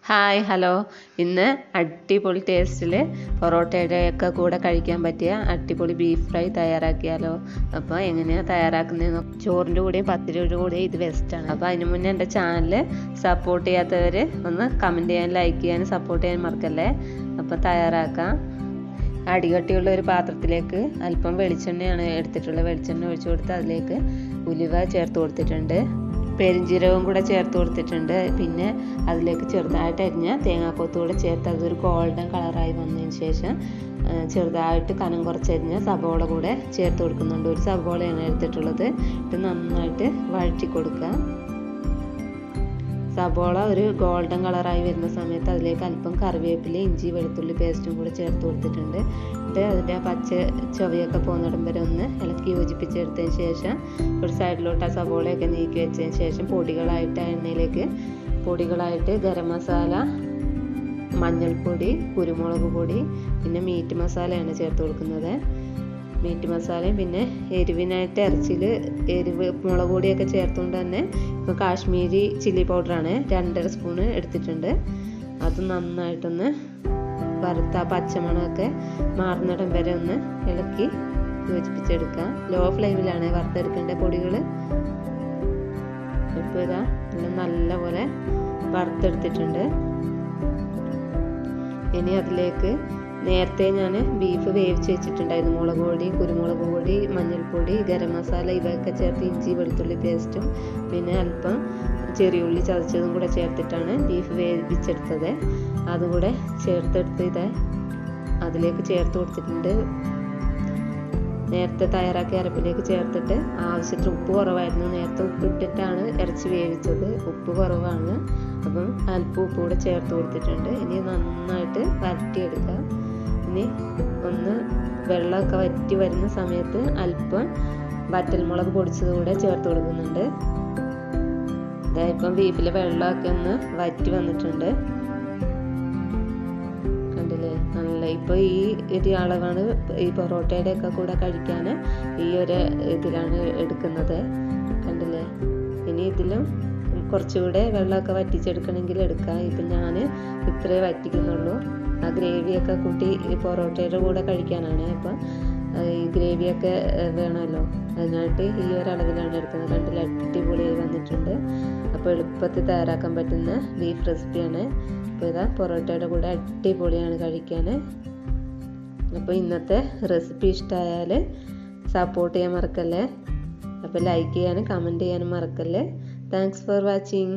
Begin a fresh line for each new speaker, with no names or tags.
Hi hello ഇന്ന് അടിപൊളി ടേസ്റ്റിൽ പൊറോട്ടയുടെയൊക്കെ കൂടെ കഴിക്കാൻ പറ്റിയ അടിപൊളി ബീഫ് ഫ്രൈ തയ്യാറാക്കിയാലോ. അപ്പോൾ എങ്ങനെയാണ് തയ്യാറാക്കുന്നതെന്ന് ചോറിൻ്റെ കൂടെയും പത്തിരിയുടെ കൂടെയും ഇത് ബെസ്റ്റാണ്. അപ്പോൾ അതിന് മുന്നേ എൻ്റെ ചാനൽ സപ്പോർട്ട് ചെയ്യാത്തവർ ഒന്ന് കമൻറ്റ് ചെയ്യാനും ലൈക്ക് ചെയ്യാനും സപ്പോർട്ട് ചെയ്യാനും മറക്കല്ലേ. അപ്പോൾ തയ്യാറാക്കാം. അടികട്ടിയുള്ള ഒരു പാത്രത്തിലേക്ക് അല്പം വെളിച്ചെണ്ണയാണ് എടുത്തിട്ടുള്ളത്. വെളിച്ചെണ്ണ ഒഴിച്ചു കൊടുത്ത് അതിലേക്ക് ഉലുവ ചേർത്ത് കൊടുത്തിട്ടുണ്ട്, പെരിഞ്ജീരകവും കൂടെ ചേർത്ത് കൊടുത്തിട്ടുണ്ട്. പിന്നെ അതിലേക്ക് ചെറുതായിട്ട് അരിഞ്ഞ തേങ്ങാക്കൊത്ത് കൂടെ ചേർത്ത് അതൊരു ഗോൾഡൻ കളറായി വന്നതിന് ശേഷം ചെറുതായിട്ട് കനം കുറച്ചരിഞ്ഞ സബോള കൂടെ ചേർത്ത് കൊടുക്കുന്നുണ്ട്. ഒരു സബോളയാണ് എടുത്തിട്ടുള്ളത്. ഇത് നന്നായിട്ട് വഴറ്റി കൊടുക്കുക. സബോള ഒരു ഗോൾഡൻ കളറായി വരുന്ന സമയത്ത് അതിലേക്ക് അല്പം കറിവേപ്പില, ഇഞ്ചി, വെളുത്തുള്ളി പേസ്റ്റും കൂടെ ചേർത്ത് കൊടുത്തിട്ടുണ്ട്. അതിൻ്റെ പച്ച ചൊവയൊക്കെ പോകുന്നിടം വരെ ഒന്ന് ഇളക്കി യോജിപ്പിച്ചെടുത്തതിന് ശേഷം ഒരു സൈഡിലോട്ട് ആ സബോളയൊക്കെ നീക്കി വെച്ചതിന് ശേഷം പൊടികളായിട്ട് ഗരം മസാല, മഞ്ഞൾപ്പൊടി, കുരുമുളക് പൊടി, പിന്നെ മീറ്റ് മസാലയാണ് ചേർത്ത് കൊടുക്കുന്നത്. മീറ്റ് മസാലയും പിന്നെ എരിവിനായിട്ട് ഇറച്ചിയിൽ എരിവ് മുളക് പൊടിയൊക്കെ ചേർത്തുകൊണ്ട് തന്നെ ഇപ്പോൾ കാശ്മീരി ചില്ലി പൗഡറാണ് 2.5 സ്പൂണ് എടുത്തിട്ടുണ്ട്. അത് നന്നായിട്ടൊന്ന് വറുത്ത പച്ചമണമൊക്കെ മാറുന്നിടം വരെ ഒന്ന് ഇളക്കി യോജിപ്പിച്ചെടുക്കുക. ലോ ഫ്ലെയിമിലാണ് വറുത്തെടുക്കേണ്ട പൊടികൾ. ഇപ്പോൾ ഇതാ നല്ലപോലെ വറുത്തെടുത്തിട്ടുണ്ട്. ഇനി അതിലേക്ക് നേരത്തെ ഞാൻ ബീഫ് വേവിച്ച് വെച്ചിട്ടുണ്ടായിരുന്നു. മുളക് പൊടി, കുരുമുളക് പൊടി, മഞ്ഞൾപ്പൊടി, ഗരം മസാല ഇവയൊക്കെ ചേർത്ത് ഇഞ്ചി വെളുത്തുള്ളി പേസ്റ്റും പിന്നെ അല്പം ചെറിയുള്ളി ചതച്ചതും കൂടെ ചേർത്തിട്ടാണ് ബീഫ് വേവിച്ചെടുത്തത്. അതുകൂടെ ചേർത്തെടുത്ത് അതിലേക്ക് ചേർത്ത് കൊടുത്തിട്ടുണ്ട്. നേരത്തെ തയ്യാറാക്കിയ അരപ്പിലേക്ക് ചേർത്തിട്ട് ആവശ്യത്തിന് ഉപ്പ് കുറവായിരുന്നു. നേരത്തെ ഉപ്പ് ഇട്ടിട്ടാണ് ഇറച്ചി വേവിച്ചത്. ഉപ്പ് കുറവാണ്, അപ്പം അല്പം ഉപ്പ് കൂടെ ചേർത്ത് കൊടുത്തിട്ടുണ്ട്. ഇനി നന്നായിട്ട് വരട്ടിയെടുക്കുക. ഇനി ഒന്ന് വെള്ളമൊക്കെ വറ്റി വരുന്ന സമയത്ത് അല്പം വറ്റൽമുളക് പൊടിച്ചത് കൂടെ ചേർത്ത് കൊടുക്കുന്നുണ്ട്. ഇപ്പം ബീഫിലെ വെള്ളമൊക്കെ ഒന്ന് വറ്റി വന്നിട്ടുണ്ട്, കണ്ടില്ലേ. നല്ല ഇപ്പോൾ ഈ ഒരു അളവാണ് ഈ പൊറോട്ടയുടെ ഒക്കെ കൂടെ കഴിക്കാൻ ഈ ഒരു ഇതിലാണ് എടുക്കുന്നത്, കണ്ടില്ലേ. ഇനി ഇതിലും കുറച്ചുകൂടെ വെള്ളമൊക്കെ വറ്റിച്ചെടുക്കണമെങ്കിൽ എടുക്കാം. ഇപ്പം ഞാൻ ഇത്രേ വറ്റിക്കുന്നുള്ളൂ. ആ ഗ്രേവിയൊക്കെ കൂട്ടി ഈ പൊറോട്ടയുടെ കൂടെ കഴിക്കാനാണ്. അപ്പം ഈ ഗ്രേവിയൊക്കെ വേണമല്ലോ, അതിനായിട്ട് ഈ ഒരളവിലാണ് എടുക്കുന്നത്. കണ്ടില്ല, അടിപൊളിയായി വന്നിട്ടുണ്ട്. അപ്പോൾ എളുപ്പത്തിൽ തയ്യാറാക്കാൻ പറ്റുന്ന ബീഫ് റെസിപ്പിയാണ്. അപ്പോൾ ഇതാ പൊറോട്ടയുടെ കൂടെ അടിപൊളിയാണ് കഴിക്കാൻ. അപ്പോൾ ഇന്നത്തെ റെസിപ്പി ഇഷ്ടമായാൽ സപ്പോർട്ട് ചെയ്യാൻ മറക്കല്ലേ. അപ്പോൾ ലൈക്ക് ചെയ്യാനും കമൻറ്റ് ചെയ്യാനും മറക്കല്ലേ. Thanks for watching.